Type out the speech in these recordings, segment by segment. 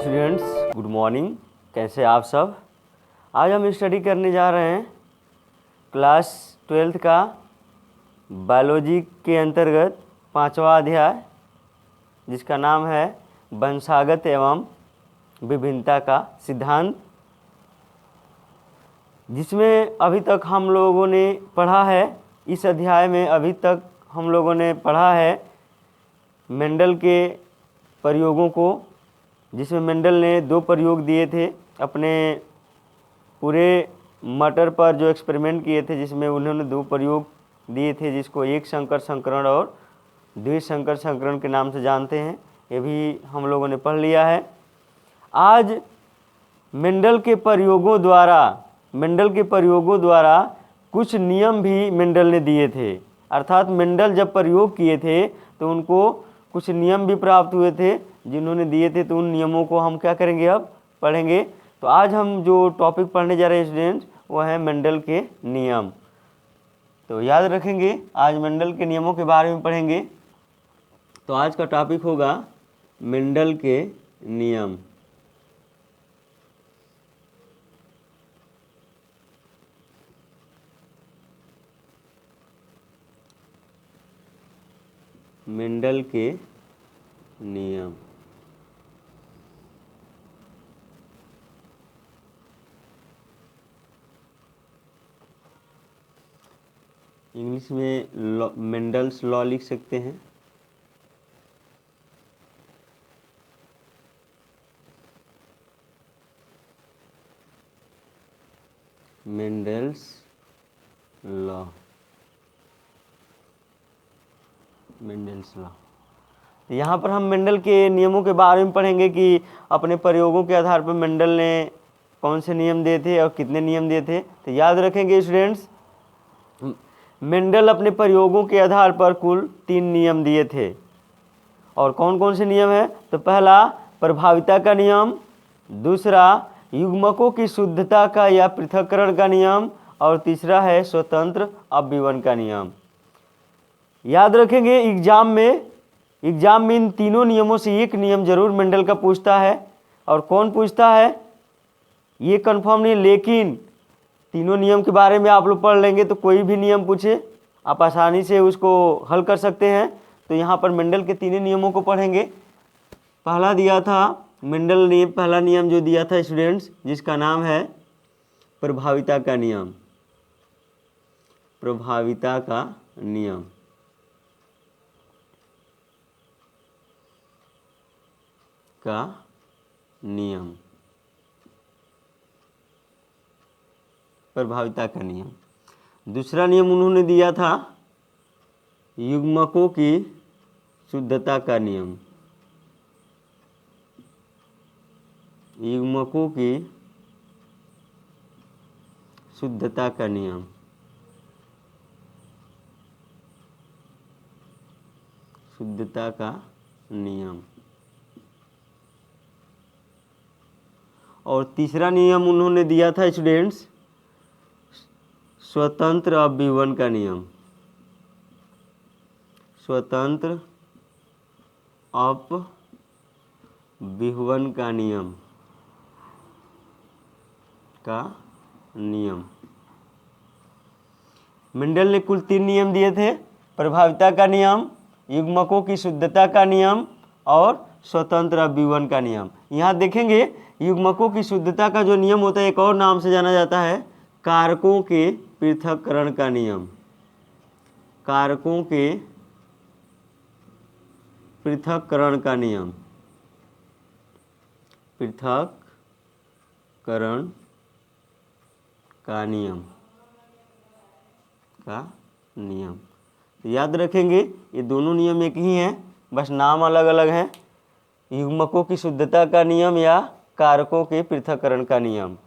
Students, good morning. कैसे आप सब? आज हम स्टडी करने जा रहे हैं क्लास 12th का बायोलॉजी के अंतर्गत 5वां अध्याय, जिसका नाम है वंशागत एवं विभिन्नता का सिद्धांत, जिसमें अभी तक हम लोगों ने पढ़ा है। इस अध्याय में अभी तक हम लोगों ने पढ़ा है मेंडल के प्रयोगों को, जिसमें मेंडल ने 2 प्रयोग दिए थे अपने पूरे मटर पर जो एक्सपेरिमेंट किए थे, जिसमें उन्होंने 2 प्रयोग दिए थे, जिसको एक संकर संकरण और द्विसंकर संकरण के नाम से जानते हैं। ये भी हम लोगों ने पढ़ लिया है। आज मेंडल के प्रयोगों द्वारा कुछ नियम भी मेंडल ने दिए थे। अर्थात मेंडल जब प्रयोग किए थे तो उनको कुछ नियम भी प्राप्त हुए थे जिन्होंने दिए थे, तो उन नियमों को हम क्या करेंगे, अब पढ़ेंगे। तो आज हम जो टॉपिक पढ़ने जा रहे हैं स्टूडेंट्स, वो है मेंडल के नियम। तो याद रखेंगे, आज मेंडल के नियमों के बारे में पढ़ेंगे। तो आज का टॉपिक होगा मेंडल के नियम। मेंडल के नियम। इंग्लिश में मेंडल्स लॉ लिख सकते हैं। Mendel's law, Mendel's law. यहाँ पर हम मेंडल के नियमों के बारे में पढ़ेंगे कि अपने प्रयोगों के आधार पर मेंडल ने कौन से नियम दिए थे और कितने नियम दिए थे। तो याद रखेंगे स्टूडेंट्स, मेंडल अपने प्रयोगों के आधार पर कुल 3 नियम दिए थे। और कौन कौन से नियम है? तो पहला प्रभाविता का नियम, दूसरा युग्मकों की शुद्धता का या पृथक्करण का नियम, और तीसरा है स्वतंत्र अपविवन का नियम। याद रखेंगे, एग्जाम में इन तीनों नियमों से एक नियम जरूर मेंडल का पूछता है। और कौन पूछता है ये कंफर्म नहीं, लेकिन तीनों नियम के बारे में आप लोग पढ़ लेंगे तो कोई भी नियम पूछे आप आसानी से उसको हल कर सकते हैं। तो यहाँ पर मेंडल के तीनों नियमों को पढ़ेंगे। पहला दिया था मेंडल ने, पहला नियम जो दिया था स्टूडेंट्स, जिसका नाम है प्रभाविता का नियम। प्रभाविता का नियम। प्रभाविता का नियम। दूसरा नियम उन्होंने दिया था युग्मकों की शुद्धता का नियम। युग्मकों की शुद्धता का नियम। शुद्धता का नियम। और तीसरा नियम उन्होंने दिया था स्टूडेंट्स स्वतंत्र अपविवन का नियम। स्वतंत्र अपविवन का नियम। मेंडल ने कुल 3 नियम दिए थे, प्रभाविता का नियम, युग्मकों की शुद्धता का नियम और स्वतंत्र अपविवन का नियम। यहाँ देखेंगे युग्मकों की शुद्धता का जो नियम होता है, एक और नाम से जाना जाता है कारकों के पृथक्करण का नियम। कारकों के पृथक्करण का नियम। पृथक्करण का नियम तो याद रखेंगे, ये दोनों नियम एक ही हैं, बस नाम अलग अलग हैं। युग्मकों की शुद्धता का नियम या कारकों के पृथक्करण का नियम।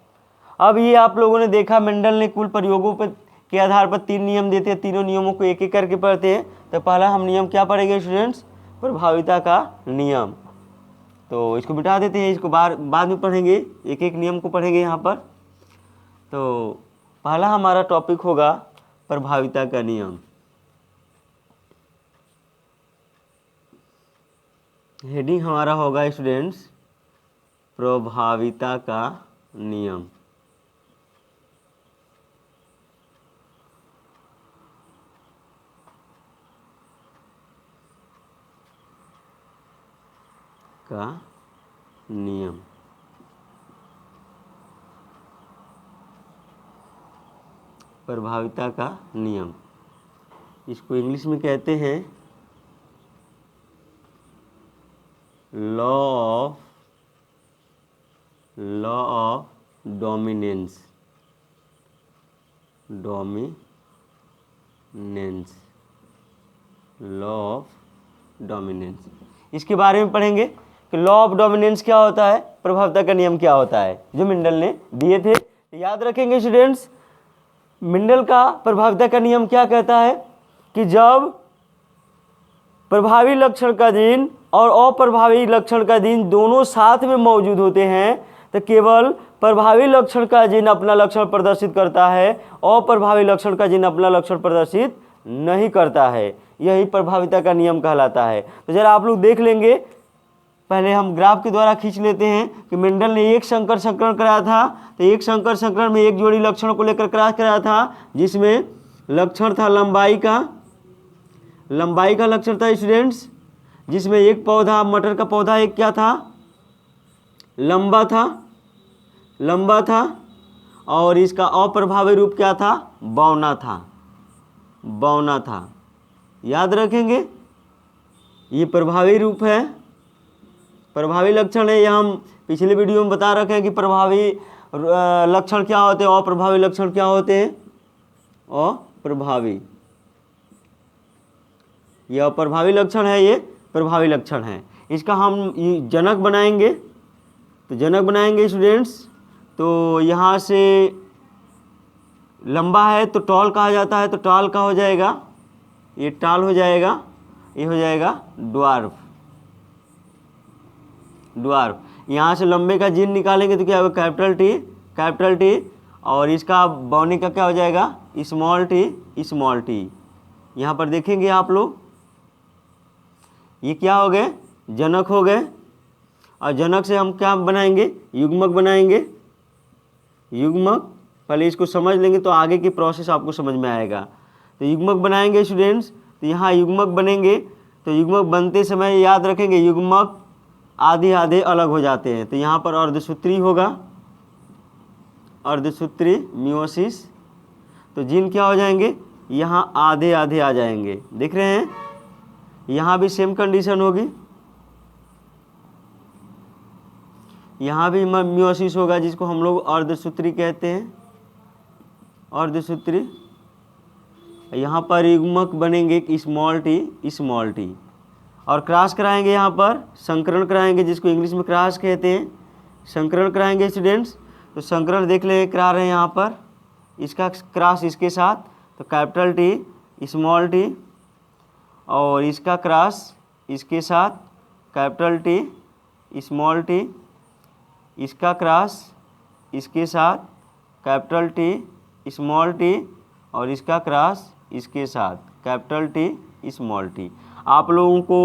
अब ये आप लोगों ने देखा, मेंडल ने कुल प्रयोगों पर के आधार पर 3 नियम देते हैं। तीनों नियमों को एक एक करके पढ़ते हैं। तो पहला हम नियम क्या पढ़ेंगे स्टूडेंट्स? प्रभाविता का नियम। तो इसको मिटा देते हैं, इसको बाद में पढ़ेंगे, एक एक नियम को पढ़ेंगे यहाँ पर। तो पहला हमारा टॉपिक होगा प्रभाविता का नियम। हेडिंग हमारा होगा स्टूडेंट्स प्रभाविता का नियम। का नियम। प्रभाविता का नियम, इसको इंग्लिश में कहते हैं law of dominance. Law of dominance, इसके बारे में पढ़ेंगे कि लॉ ऑफ डोमिनेंस क्या होता है, प्रभाविता का नियम क्या होता है, जो मेंडल ने दिए थे। तो याद रखेंगे स्टूडेंट्स, मेंडल का प्रभाविता का नियम क्या कहता है कि जब प्रभावी लक्षण का जीन और अप्रभावी लक्षण का जीन दोनों साथ में मौजूद होते हैं तो केवल प्रभावी लक्षण का जीन अपना लक्षण प्रदर्शित करता है, अप्रभावी लक्षण का जीन अपना लक्षण प्रदर्शित नहीं करता है। यही प्रभाविता का नियम कहलाता है। तो जरा आप लोग देख लेंगे, पहले हम ग्राफ के द्वारा खींच लेते हैं कि मेंडल ने एक संकर संकरण कराया था। तो एक संकर संकरण में एक जोड़ी लक्षणों को लेकर क्रॉस कराया था, जिसमें लक्षण था लंबाई का लक्षण था स्टूडेंट्स, जिसमें एक पौधा, मटर का पौधा एक क्या था, लंबा था और इसका अप्रभावी रूप क्या था, बौना था। याद रखेंगे, ये प्रभावी रूप है, प्रभावी लक्षण है। यह हम पिछले वीडियो में बता रखे हैं कि प्रभावी लक्षण क्या होते हैं, अप्रभावी लक्षण क्या होते हैं। अप्रभावी, यह अप्रभावी लक्षण है, ये प्रभावी लक्षण है। इसका हम जनक बनाएंगे। तो जनक बनाएंगे स्टूडेंट्स, तो यहाँ से लंबा है तो टॉल कहा जाता है, तो टॉल का हो जाएगा, ये टॉल हो जाएगा, ये हो जाएगा ड्वार्फ। यहाँ से लंबे का जीन निकालेंगे तो क्या होगा, कैपिटल टी, और इसका बौने का क्या हो जाएगा, स्मॉल टी। यहाँ पर देखेंगे आप लोग, ये क्या हो गए, जनक हो गए। और जनक से हम क्या बनाएंगे, युग्मक बनाएंगे। युग्मक, पहले इसको समझ लेंगे तो आगे की प्रोसेस आपको समझ में आएगा। तो युग्मक बनाएंगे स्टूडेंट्स, तो यहाँ युग्मक बनेंगे। तो युग्मक बनते समय याद रखेंगे, युग्मक आधे आधे अलग हो जाते हैं। तो यहाँ पर अर्धसूत्री होगा, अर्धसूत्री मियोसिस। तो जीन क्या हो जाएंगे, यहाँ आधे आधे आ जाएंगे, देख रहे हैं। यहाँ भी सेम कंडीशन होगी, यहाँ भी मियोसिस होगा, जिसको हम लोग अर्धसूत्री कहते हैं, अर्धसूत्री। यहाँ पर युग्मक बनेंगे स्मॉल टी, और क्रॉस कराएंगे, यहाँ पर संकरण कराएंगे, जिसको इंग्लिश में क्रॉस कहते हैं। संकरण कराएंगे स्टूडेंट्स, तो संकरण देख ले करा रहे हैं यहाँ पर, इसका क्रॉस इसके साथ, तो कैपिटल टी स्मॉल टी, और इसका क्रॉस इसके साथ, कैपिटल टी स्मॉल टी, इसका क्रॉस इसके साथ, कैपिटल टी स्मॉल टी, और इसका क्रॉस इसके साथ, कैपिटल टी स्मॉल टी। आप लोगों को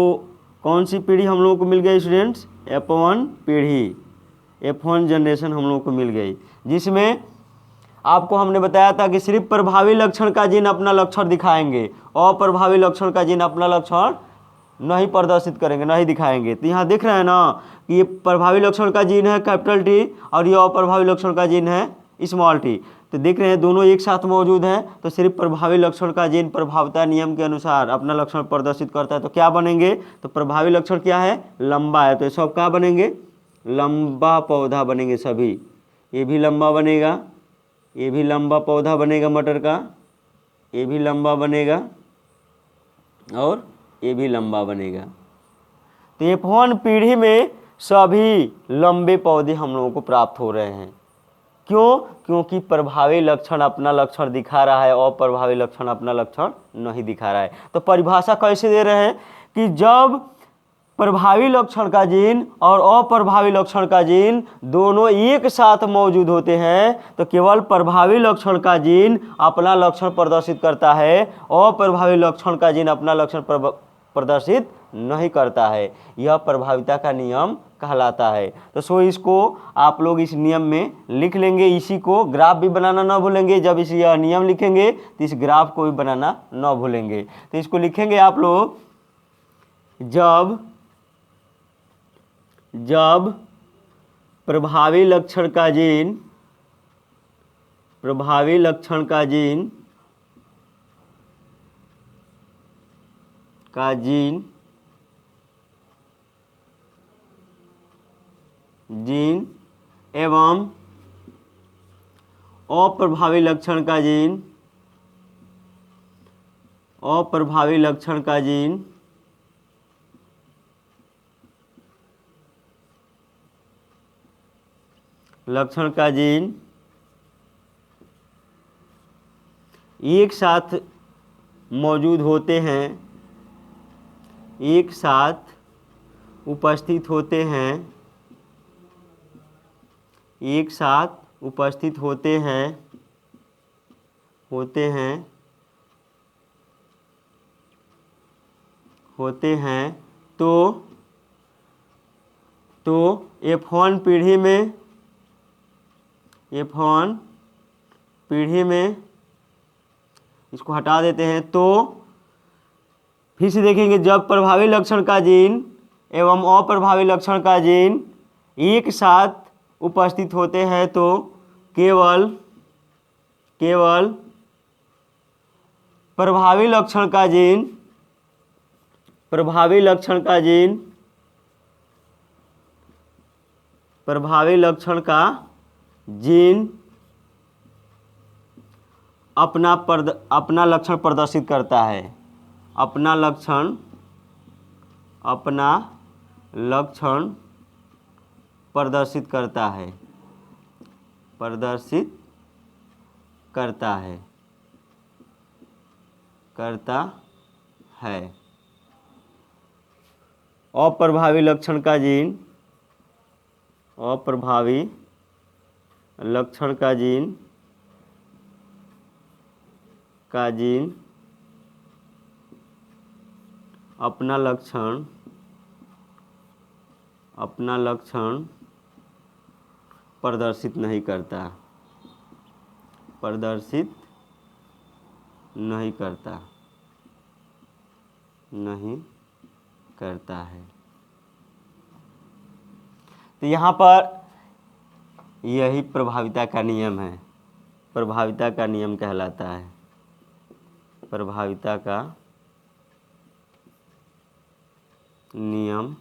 कौन सी पीढ़ी हम लोगों को मिल गई स्टूडेंट्स, F1 पीढ़ी, F1 जनरेशन हम लोगों को मिल गई, जिसमें आपको हमने बताया था कि सिर्फ प्रभावी लक्षण का जीन अपना लक्षण दिखाएंगे, अप्रभावी लक्षण का जीन अपना लक्षण नहीं प्रदर्शित करेंगे, नहीं दिखाएंगे। तो यहाँ देख रहे हैं ना कि ये प्रभावी लक्षण का जीन है कैपिटल टी, और ये अप्रभावी लक्षण का जीन है स्मॉल टी। तो देख रहे हैं दोनों एक साथ मौजूद हैं। तो सिर्फ प्रभावी लक्षण का जीन प्रभावता नियम के अनुसार अपना लक्षण प्रदर्शित करता है। तो क्या बनेंगे, तो प्रभावी लक्षण क्या है, लंबा है, तो ये सब क्या बनेंगे, लंबा पौधा बनेंगे सभी। ये भी लंबा बनेगा, ये भी लंबा पौधा बनेगा मटर का, ये भी लंबा बनेगा, और ये भी लंबा बनेगा। तो F1 पीढ़ी में सभी लंबे पौधे हम लोगों को प्राप्त हो रहे हैं। क्यों, क्योंकि प्रभावी लक्षण अपना लक्षण दिखा रहा है, अप्रभावी लक्षण अपना लक्षण नहीं दिखा रहा है। तो परिभाषा कैसे दे रहे हैं कि जब प्रभावी लक्षण का जीन और अप्रभावी लक्षण का जीन दोनों एक साथ मौजूद होते हैं तो केवल प्रभावी लक्षण का जीन अपना लक्षण प्रदर्शित करता है, अप्रभावी लक्षण का जीन अपना लक्षण प्रदर्शित नहीं करता है। यह प्रभाविता का नियम कहलाता है। तो सो इसको आप लोग इस नियम में लिख लेंगे। इसी को ग्राफ भी बनाना ना भूलेंगे। जब इस यह नियम लिखेंगे तो इस ग्राफ को भी बनाना ना भूलेंगे। तो इसको लिखेंगे आप लोग, जब प्रभावी लक्षण का जीन एवं अप्रभावी लक्षण का जीन एक साथ मौजूद होते हैं, एक साथ उपस्थित होते हैं, तो F1 पीढ़ी में इसको हटा देते हैं। तो फिर से देखेंगे, जब प्रभावी लक्षण का जीन एवं अप्रभावी लक्षण का जीन एक साथ उपस्थित होते हैं तो केवल प्रभावी लक्षण का जीन अपना लक्षण प्रदर्शित करता है, अपना लक्षण प्रदर्शित करता है। अप्रभावी लक्षण का जीन अपना लक्षण प्रदर्शित नहीं करता है। तो यहाँ पर यही प्रभाविता का नियम है, प्रभाविता का नियम कहलाता है, प्रभाविता का नियम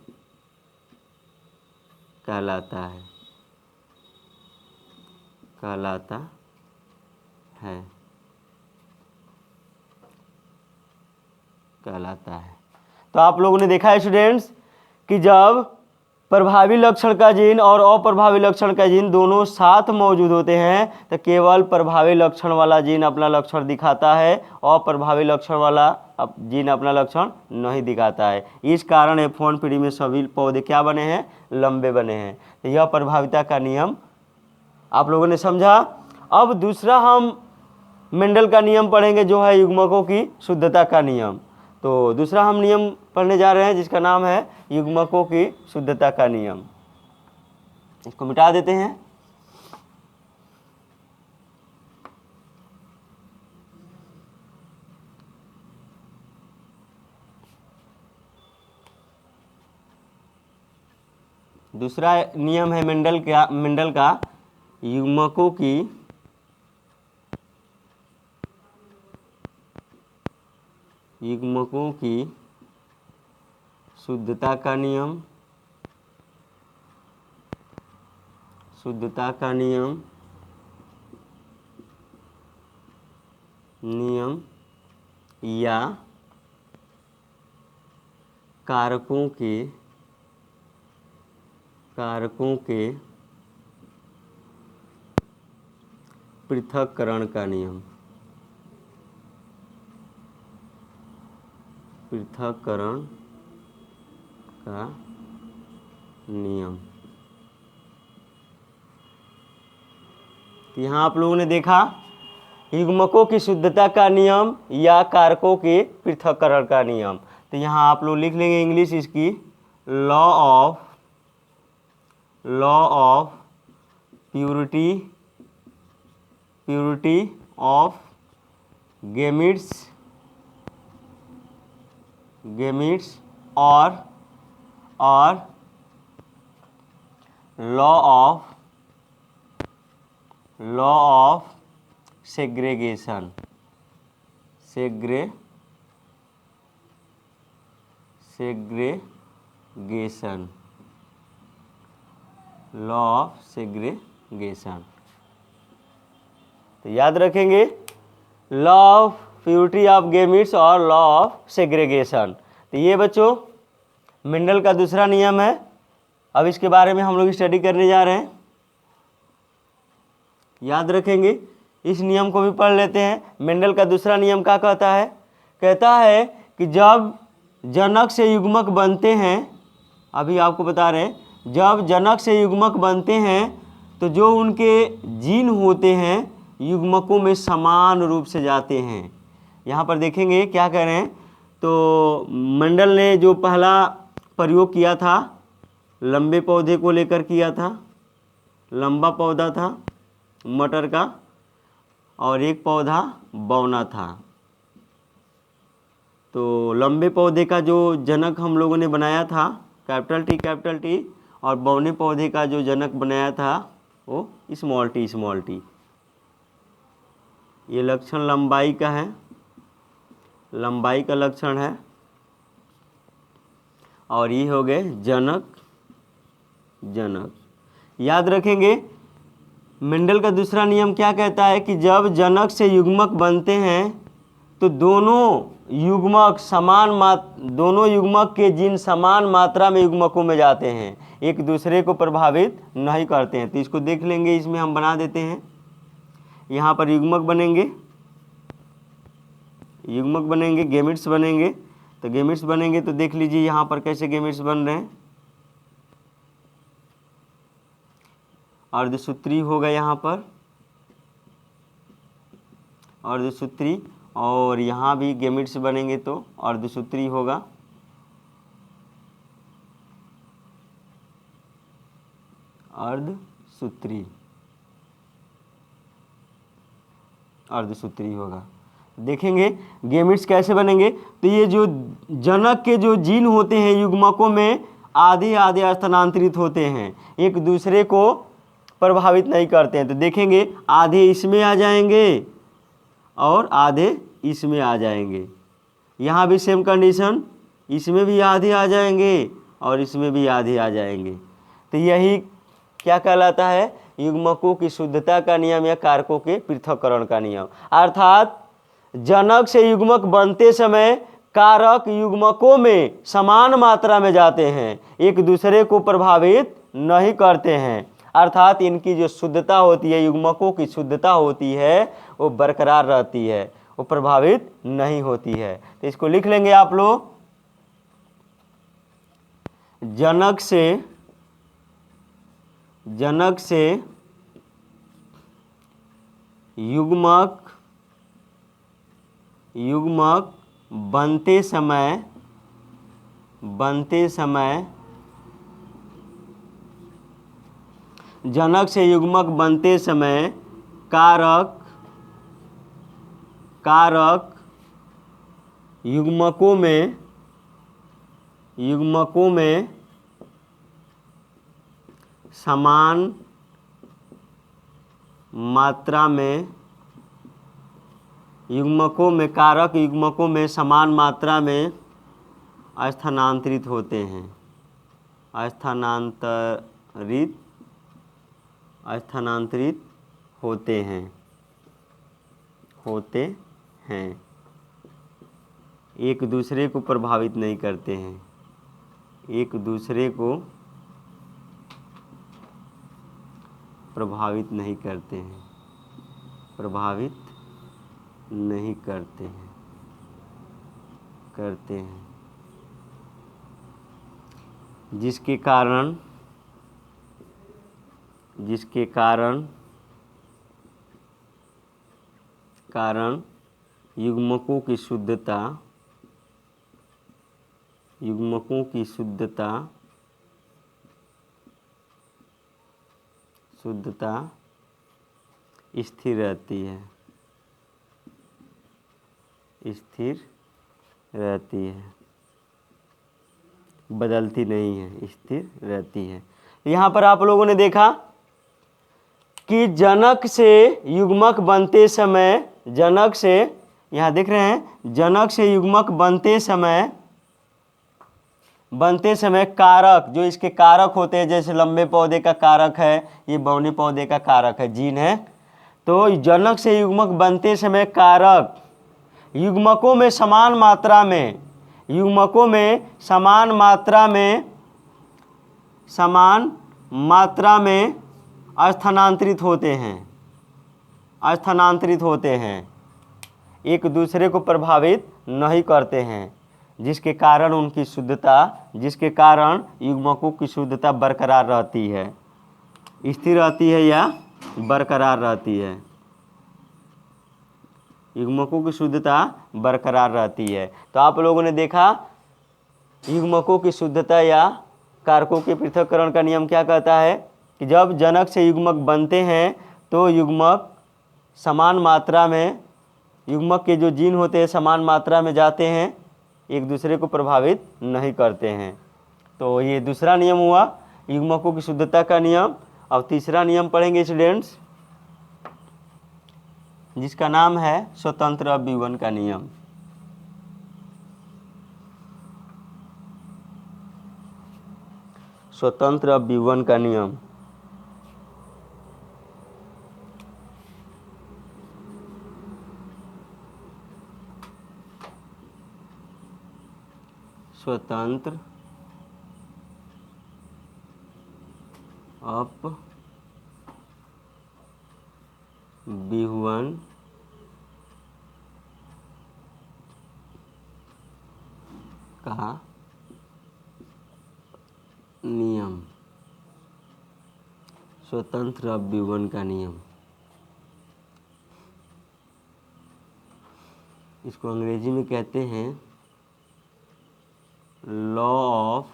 कहलाता है। तो आप लोगों ने देखा है स्टूडेंट्स कि जब प्रभावी लक्षण का जीन और अप्रभावी लक्षण का जीन दोनों साथ मौजूद होते हैं तो केवल प्रभावी लक्षण वाला जीन अपना लक्षण दिखाता है, अप्रभावी लक्षण वाला जीन अपना लक्षण नहीं दिखाता है। इस कारण F1 पीढ़ी में सभी पौधे क्या बने हैं, लंबे बने हैं। तो यह प्रभाविता का नियम आप लोगों ने समझा। अब दूसरा हम मेंडल का नियम पढ़ेंगे जो है युग्मकों की शुद्धता का नियम। तो दूसरा हम नियम पढ़ने जा रहे हैं जिसका नाम है युग्मकों की शुद्धता का नियम। इसको मिटा देते हैं। दूसरा नियम है मेंडल का युग्मकों की शुद्धता का नियम या कारकों के पृथक्करण का नियम, पृथक्करण का नियम। तो यहाँ आप लोगों ने देखा युग्मकों की शुद्धता का नियम या कारकों के पृथक्करण का नियम। तो यहाँ आप लोग लिख लेंगे इंग्लिश इसकी, law of law of purity of gametes और law of segregation law of segregation. तो याद रखेंगे law of purity of gametes और लॉ ऑफ सेग्रीगेशन। तो ये बच्चों मेंडल का दूसरा नियम है। अब इसके बारे में हम लोग स्टडी करने जा रहे हैं। याद रखेंगे, इस नियम को भी पढ़ लेते हैं। मेंडल का दूसरा नियम क्या कहता है? कहता है कि जब जनक से युग्मक बनते हैं, अभी आपको बता रहे हैं, जब जनक से युग्मक बनते हैं तो जो उनके जीन होते हैं युग्मकों में समान रूप से जाते हैं। यहाँ पर देखेंगे क्या कह रहे हैं। तो मेंडल ने जो पहला प्रयोग किया था लंबे पौधे को लेकर किया था। लंबा पौधा था मटर का और एक पौधा बौना था। तो लंबे पौधे का जो जनक हम लोगों ने बनाया था कैपिटल टी, और बौने पौधे का जो जनक बनाया था वो स्मॉल टी। ये लक्षण लंबाई का है, लंबाई का लक्षण है। और ये हो गए जनक। याद रखेंगे मेंडल का दूसरा नियम क्या कहता है कि जब जनक से युग्मक बनते हैं तो दोनों युग्मक के जीन समान मात्रा में युग्मकों में जाते हैं, एक दूसरे को प्रभावित नहीं करते हैं। तो इसको देख लेंगे, इसमें हम बना देते हैं। यहाँ पर युग्मक बनेंगे, गैमेट्स बनेंगे। तो गैमेट्स बनेंगे तो देख लीजिए यहाँ पर कैसे गैमेट्स बन रहे हैं। अर्धसूत्री होगा यहाँ पर, अर्धसूत्री, और यहाँ भी गैमेट्स बनेंगे तो अर्धसूत्री होगा। अर्धसूत्री होगा। देखेंगे गैमेट्स कैसे बनेंगे। तो ये जो जनक के जो जीन होते हैं युग्मकों में आधे आधे स्थानांतरित होते हैं, एक दूसरे को प्रभावित नहीं करते हैं। तो देखेंगे आधे इसमें आ जाएंगे और आधे इसमें आ जाएंगे। यहाँ भी सेम कंडीशन, इसमें भी आधे आ जाएंगे और इसमें भी आधे आ जाएंगे। तो यही क्या कहलाता है? युग्मकों की शुद्धता का नियम या कारकों के पृथक्करण का नियम। अर्थात जनक से युग्मक बनते समय कारक युग्मकों में समान मात्रा में जाते हैं, एक दूसरे को प्रभावित नहीं करते हैं। अर्थात इनकी जो शुद्धता होती है, युग्मकों की शुद्धता होती है, वो बरकरार रहती है, वो प्रभावित नहीं होती है। तो इसको लिख लेंगे आप लोग। जनक से युग्मक बनते समय जनक से युग्मक बनते समय कारक युग्मकों में समान मात्रा में कारक युग्मकों में समान मात्रा में स्थानांतरित होते हैं। स्थानांतरित होते हैं, एक दूसरे को प्रभावित नहीं करते हैं, एक दूसरे को प्रभावित नहीं करते हैं, जिसके कारण युग्मकों की शुद्धता शुद्धता स्थिर रहती है, स्थिर रहती है, बदलती नहीं है, स्थिर रहती है। यहाँ पर आप लोगों ने देखा कि जनक से युग्मक बनते समय, जनक से, यहाँ देख रहे हैं, जनक से युग्मक बनते समय कारक, जो इसके कारक होते हैं, जैसे लंबे पौधे का कारक है, ये बौने पौधे का कारक है, जीन है। तो जनक से युग्मक बनते समय कारक युग्मकों में समान मात्रा में, युग्मकों में समान मात्रा में स्थानांतरित होते हैं, एक दूसरे को प्रभावित नहीं करते हैं, जिसके कारण उनकी शुद्धता, जिसके कारण युग्मकों की शुद्धता बरकरार रहती है, स्थिर रहती है या बरकरार रहती है। युग्मकों की शुद्धता बरकरार रहती है। तो आप लोगों ने देखा युग्मकों की शुद्धता या कारकों के पृथक्करण का नियम क्या कहता है कि जब जनक से युग्मक बनते हैं तो युग्मक समान मात्रा में, युग्मक के जो जीन होते हैं समान मात्रा में जाते हैं, एक दूसरे को प्रभावित नहीं करते हैं। तो ये दूसरा नियम हुआ युग्मकों की शुद्धता का नियम। अब तीसरा नियम पढ़ेंगे स्टूडेंट्स, जिसका नाम है स्वतंत्र अभिवन का नियम। स्वतंत्र अभिवन का नियम। स्वतंत्र अपविवन का नियम। स्वतंत्र अपविवन का नियम, इसको अंग्रेजी में कहते हैं law of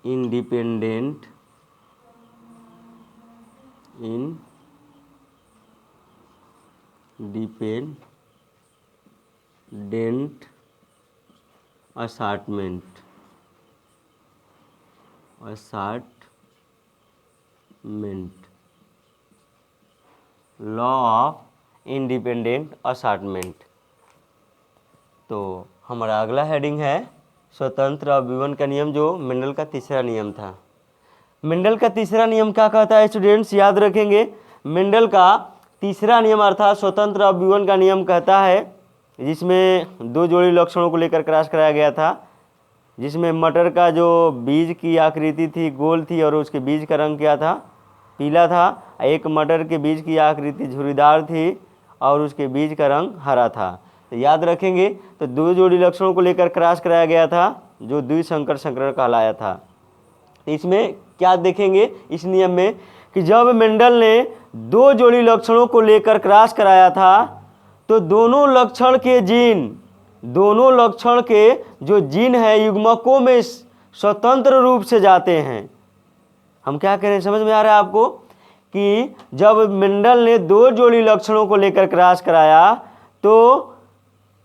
independent assortment. Law of independent assortment. तो हमारा अगला हेडिंग है स्वतंत्र अभिवन का नियम, जो मेंडल का तीसरा नियम था। मेंडल का तीसरा नियम क्या कहता है स्टूडेंट्स, याद रखेंगे। मेंडल का तीसरा नियम अर्थात स्वतंत्र अभिवन का नियम कहता है, जिसमें दो जोड़ी लक्षणों को लेकर क्रॉस कराया गया था, जिसमें मटर का जो बीज की आकृति थी गोल थी और उसके बीज का रंग क्या था, पीला था। एक मटर के बीज की आकृति झुर्रीदार थी और उसके बीज का रंग हरा था। तो याद रखेंगे, तो दो जोड़ी लक्षणों को लेकर क्रॉस कराया गया था, जो द्विसंकर संकरण कहलाया था। तो इसमें क्या देखेंगे इस नियम में कि जब मेंडल ने दो जोड़ी लक्षणों को लेकर क्रॉस कराया था, तो दोनों लक्षण के जो जीन है युग्मकों में स्वतंत्र रूप से जाते हैं। हम क्या कह रहे हैं, समझ में आ रहा है आपको कि जब मेंडल ने दो जोड़ी लक्षणों को लेकर क्रॉस कराया, तो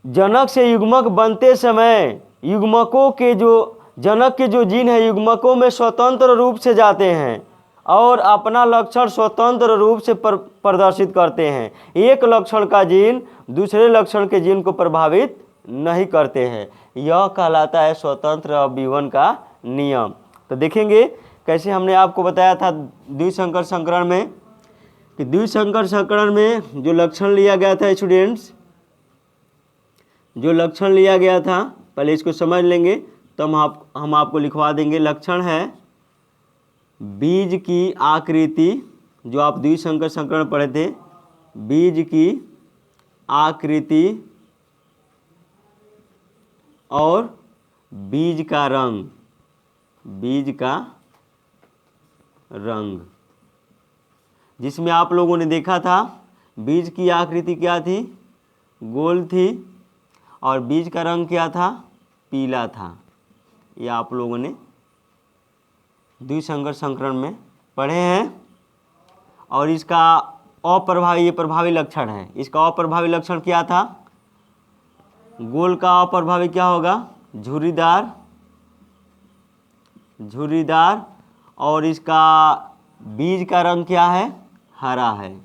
जनक से युग्मक बनते समय युग्मकों के जो जनक के जो जीन है युग्मकों में स्वतंत्र रूप से जाते हैं और अपना लक्षण स्वतंत्र रूप से प्रदर्शित करते हैं। एक लक्षण का जीन दूसरे लक्षण के जीन को प्रभावित नहीं करते हैं। यह कहलाता है स्वतंत्र अभिवन का नियम। तो देखेंगे कैसे हमने आपको बताया था द्विसंकर संकरण में, कि द्विसंकर संकरण में जो लक्षण लिया गया था स्टूडेंट्स, जो लक्षण लिया गया था, पहले इसको समझ लेंगे तो हम आपको लिखवा देंगे। लक्षण है बीज की आकृति, जो आप द्विसंकर संकरण पढ़े थे, बीज की आकृति और बीज का रंग, जिसमें आप लोगों ने देखा था बीज की आकृति क्या थी, गोल थी, और बीज का रंग क्या था, पीला था। ये आप लोगों ने द्विसंकर संकरण में पढ़े हैं। और इसका अप्रभावी, ये प्रभावी लक्षण है। इसका अप्रभावी लक्षण क्या था? गोल का अप्रभावी क्या होगा? झुर्रीदार, झुर्रीदार, और इसका बीज का रंग क्या है? हरा है,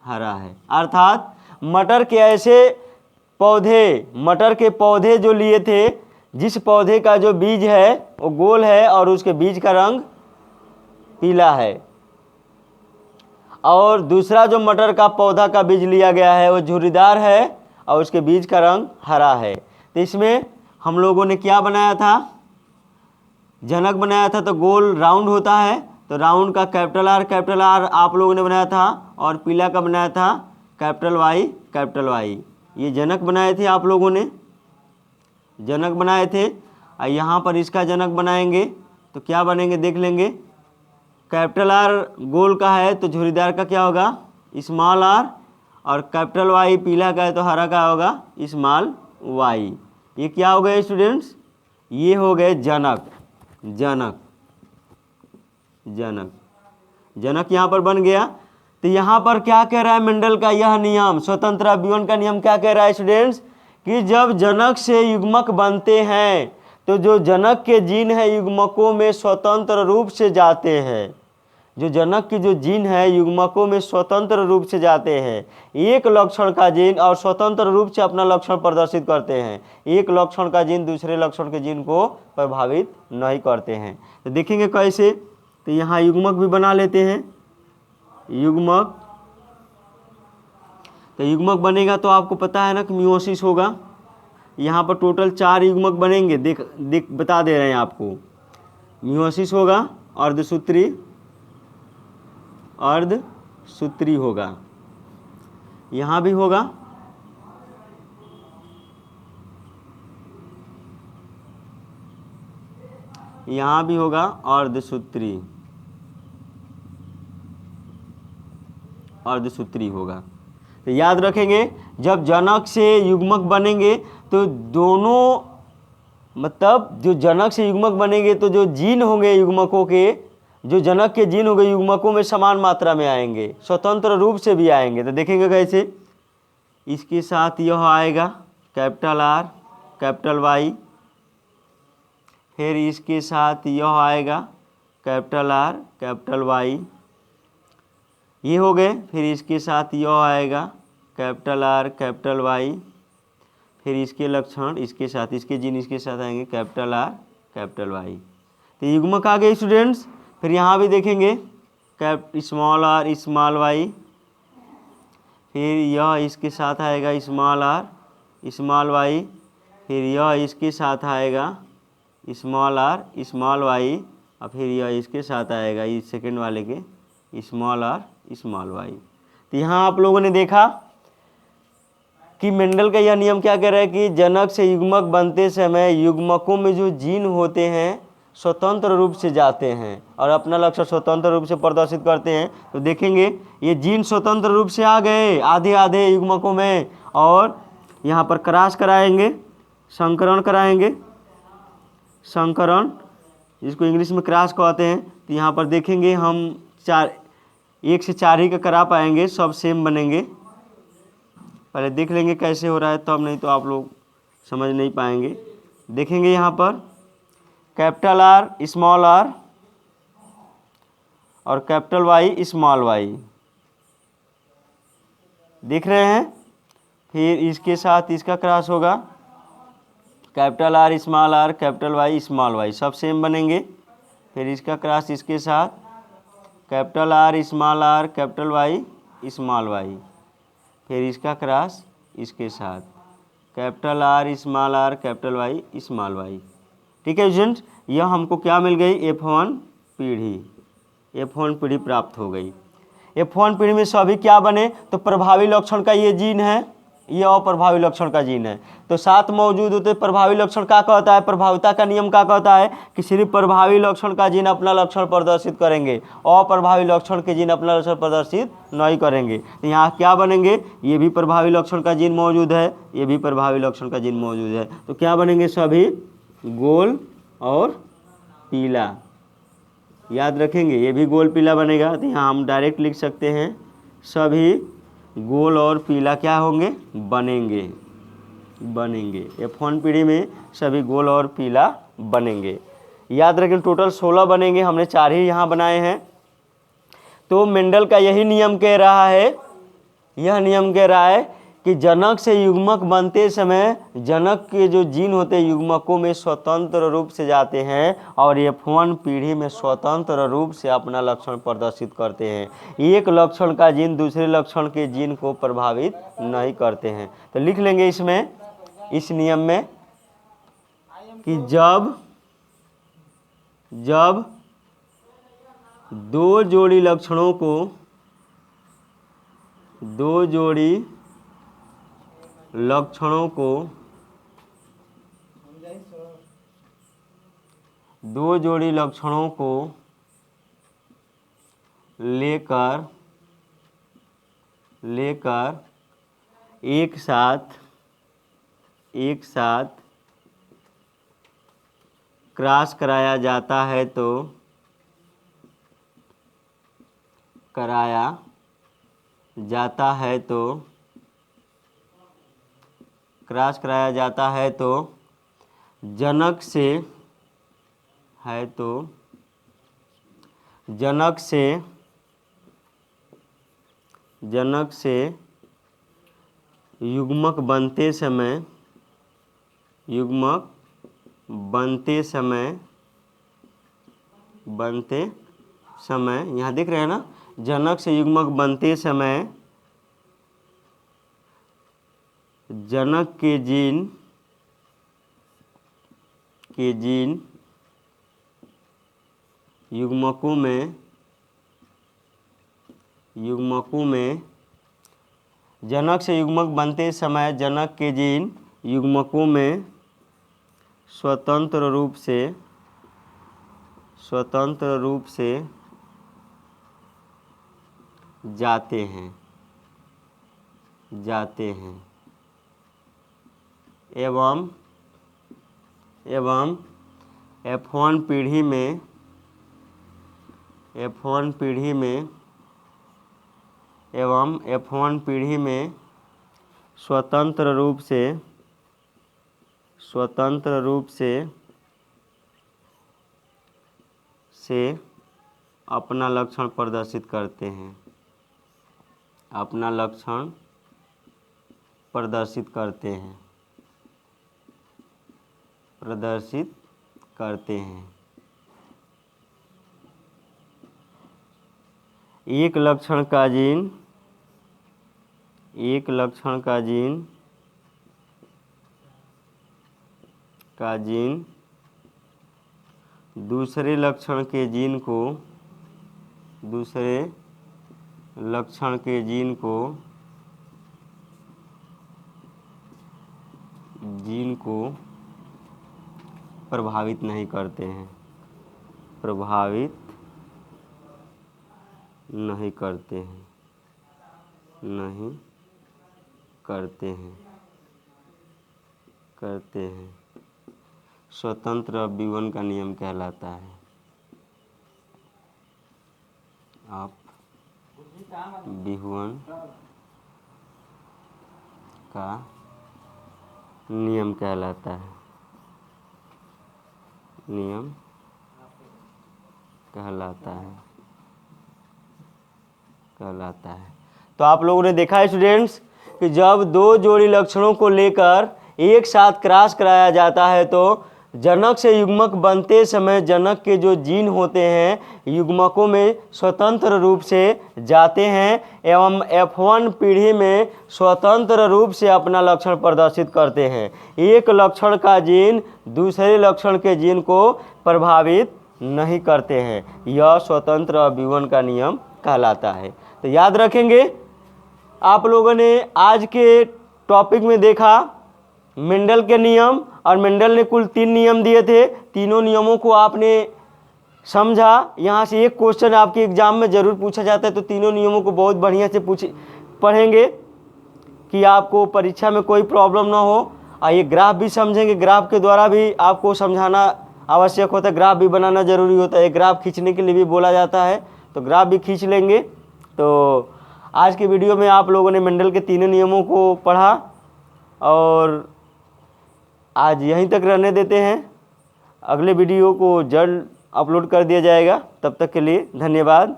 हरा है। अर्थात मटर के ऐसे पौधे, मटर के पौधे जो लिए थे, जिस पौधे का जो बीज है वो गोल है और उसके बीज का रंग पीला है, और दूसरा जो मटर का पौधा का बीज लिया गया है वो झुर्रीदार है और उसके बीज का रंग हरा है। तो इसमें हम लोगों ने क्या बनाया था? जनक बनाया था। तो गोल राउंड होता है, तो राउंड का कैपिटल आर आप लोगों ने बनाया था, और पीला का बनाया था कैपिटल वाई। ये जनक बनाए थे आप लोगों ने, जनक बनाए थे। और यहाँ पर इसका जनक बनाएंगे तो क्या बनेंगे देख लेंगे। कैपिटल आर गोल का है तो झुर्रीदार का क्या होगा? स्मॉल आर, और कैपिटल वाई पीला का है तो हरा का होगा स्मॉल वाई। ये क्या हो गए स्टूडेंट्स? ये हो गए जनक, जनक, जनक, जनक यहाँ पर बन गया। तो यहाँ पर क्या कह रहा है मेंडल का यह नियम, स्वतंत्र अभिवन का नियम क्या कह रहा है स्टूडेंट्स? कि जब जनक से युग्मक बनते हैं तो जो जनक के जीन है युग्मकों में स्वतंत्र रूप से जाते हैं। जो जनक की जो जीन है युग्मकों में स्वतंत्र रूप से जाते हैं। एक लक्षण का जीन और स्वतंत्र रूप से अपना लक्षण प्रदर्शित करते हैं। एक लक्षण का जीन दूसरे लक्षण के जीन को प्रभावित नहीं करते हैं। तो देखेंगे कैसे। तो यहाँ युग्मक भी बना लेते हैं, युग्मक। तो युग्मक बनेगा तो आपको पता है ना कि मियोसिस होगा। यहाँ पर टोटल 4 युग्मक बनेंगे, देख बता दे रहे हैं आपको। मियोसिस होगा, अर्धसूत्री, अर्धसूत्री होगा, यहाँ भी होगा, यहाँ भी होगा अर्धसूत्री, अर्धसूत्री होगा। तो याद रखेंगे जब जनक से युग्मक बनेंगे तो दोनों, मतलब जो जनक से युग्मक बनेंगे तो जो जीन होंगे युग्मकों के, जो जनक के जीन होंगे युग्मकों में समान मात्रा में आएंगे, स्वतंत्र रूप से भी आएंगे। तो देखेंगे कैसे। इसके साथ यह आएगा कैपिटल आर कैपिटल वाई, फिर इसके साथ यह आएगा कैपिटल आर कैपिटल वाई, ये हो गए। फिर इसके साथ यह आएगा कैपिटल आर कैपिटल वाई, फिर इसके लक्षण इसके साथ, इसके जीन इसके साथ आएंगे कैपिटल आर कैपिटल वाई। तो युग्मक आ गए स्टूडेंट्स। फिर यहाँ भी देखेंगे स्मॉल आर स्मॉल वाई, फिर यह इसके साथ आएगा स्मॉल आर स्मॉल वाई, फिर यह इसके साथ आएगा स्मॉल आर स्मॉल वाई, और फिर यह इसके साथ आएगा इस सेकेंड वाले के स्मॉल आर स्मॉल वाई। तो यहाँ आप लोगों ने देखा कि मेंडल का यह नियम क्या कह रहा है कि जनक से युग्मक बनते समय युग्मकों में जो जीन होते हैं स्वतंत्र रूप से जाते हैं और अपना लक्ष्य स्वतंत्र रूप से प्रदर्शित करते हैं। तो देखेंगे ये जीन स्वतंत्र रूप से आ गए आधे आधे युग्मकों में, और यहाँ पर क्रॉस कराएंगे, संकरण कराएंगे, संकरण जिसको इंग्लिश में क्रॉस कहते हैं। तो यहाँ पर देखेंगे हम 1 से 4 ही का करा पाएंगे, सब सेम बनेंगे। पहले देख लेंगे कैसे हो रहा है तब, नहीं तो आप लोग समझ नहीं पाएंगे। देखेंगे यहाँ पर कैपिटल आर स्मॉल आर और कैपिटल वाई स्मॉल वाई, देख रहे हैं। फिर इसके साथ इसका क्रॉस होगा capital R small R capital Y small Y, सब सेम बनेंगे। फिर इसका क्रॉस इसके साथ capital R small R capital Y small Y, फिर इसका क्रॉस इसके साथ capital R small R capital Y small Y. ठीक है स्टूडेंट्स, यह हमको क्या मिल गई? F1 पीढ़ी, F1 पीढ़ी प्राप्त हो गई। F1 पीढ़ी में सभी क्या बने? तो प्रभावी लक्षण का ये जीन है, ये अप्रभावी लक्षण का जीन है। तो साथ मौजूद होते प्रभावी लक्षण क्या कहता है? प्रभाविता का नियम क्या कहता है कि सिर्फ प्रभावी लक्षण का जीन अपना लक्षण प्रदर्शित करेंगे, अप्रभावी लक्षण के जीन अपना लक्षण प्रदर्शित नहीं करेंगे। तो यहाँ क्या बनेंगे? ये भी प्रभावी लक्षण का जीन मौजूद है, ये भी प्रभावी लक्षण का जीन मौजूद है। तो क्या बनेंगे? सभी गोल और पीला, याद रखेंगे, ये भी गोल पीला बनेगा। तो यहाँ हम डायरेक्ट लिख सकते हैं सभी गोल और पीला क्या होंगे, बनेंगे। F1 पीढ़ी में सभी गोल और पीला बनेंगे। याद रखें टोटल 16 बनेंगे, हमने 4 ही यहाँ बनाए हैं। तो मेंडल का यही नियम कह रहा है, यह नियम कह रहा है कि जनक से युग्मक बनते समय जनक के जो जीन होते हैं युग्मकों में स्वतंत्र रूप से जाते हैं और F1 पीढ़ी में स्वतंत्र रूप से अपना लक्षण प्रदर्शित करते हैं। एक लक्षण का जीन दूसरे लक्षण के जीन को प्रभावित नहीं करते हैं। तो लिख लेंगे इसमें, इस नियम में कि जब दो जोड़ी लक्षणों को लेकर एक साथ क्रॉस कराया जाता है तो जनक से युग्मक बनते समय यहाँ देख रहे हैं ना, जनक से युग्मक बनते समय जनक के जीन युग्मकों में जनक से युग्मक बनते समय जनक के जीन युग्मकों में स्वतंत्र रूप से जाते हैं एवं F1 पीढ़ी में स्वतंत्र रूप से अपना लक्षण प्रदर्शित करते हैं। एक लक्षण का जीन दूसरे लक्षण के जीन को प्रभावित नहीं करते हैं। स्वतंत्र विवन का नियम कहलाता है। आप विवन का नियम कहलाता है। तो आप लोगों ने देखा है स्टूडेंट्स कि जब दो जोड़ी लक्षणों को लेकर एक साथ क्रॉस कराया जाता है तो जनक से युग्मक बनते समय जनक के जो जीन होते हैं युग्मकों में स्वतंत्र रूप से जाते हैं एवं F1 पीढ़ी में स्वतंत्र रूप से अपना लक्षण प्रदर्शित करते हैं। एक लक्षण का जीन दूसरे लक्षण के जीन को प्रभावित नहीं करते हैं। यह स्वतंत्र विवन का नियम कहलाता है। तो याद रखेंगे, आप लोगों ने आज के टॉपिक में देखा मेंडल के नियम, और मेंडल ने कुल 3 नियम दिए थे। तीनों नियमों को आपने समझा। यहाँ से एक क्वेश्चन आपके एग्जाम में ज़रूर पूछा जाता है, तो तीनों नियमों को बहुत बढ़िया से पढ़ेंगे कि आपको परीक्षा में कोई प्रॉब्लम ना हो। और ये ग्राफ भी समझेंगे, ग्राफ के द्वारा भी आपको समझाना आवश्यक होता है, ग्राफ भी बनाना ज़रूरी होता है। एक ग्राफ खींचने के लिए भी बोला जाता है, तो ग्राफ भी खींच लेंगे। तो आज की वीडियो में आप लोगों ने मेंडल के तीनों नियमों को पढ़ा और आज यहीं तक रहने देते हैं। अगले वीडियो को जल्द अपलोड कर दिया जाएगा। तब तक के लिए धन्यवाद।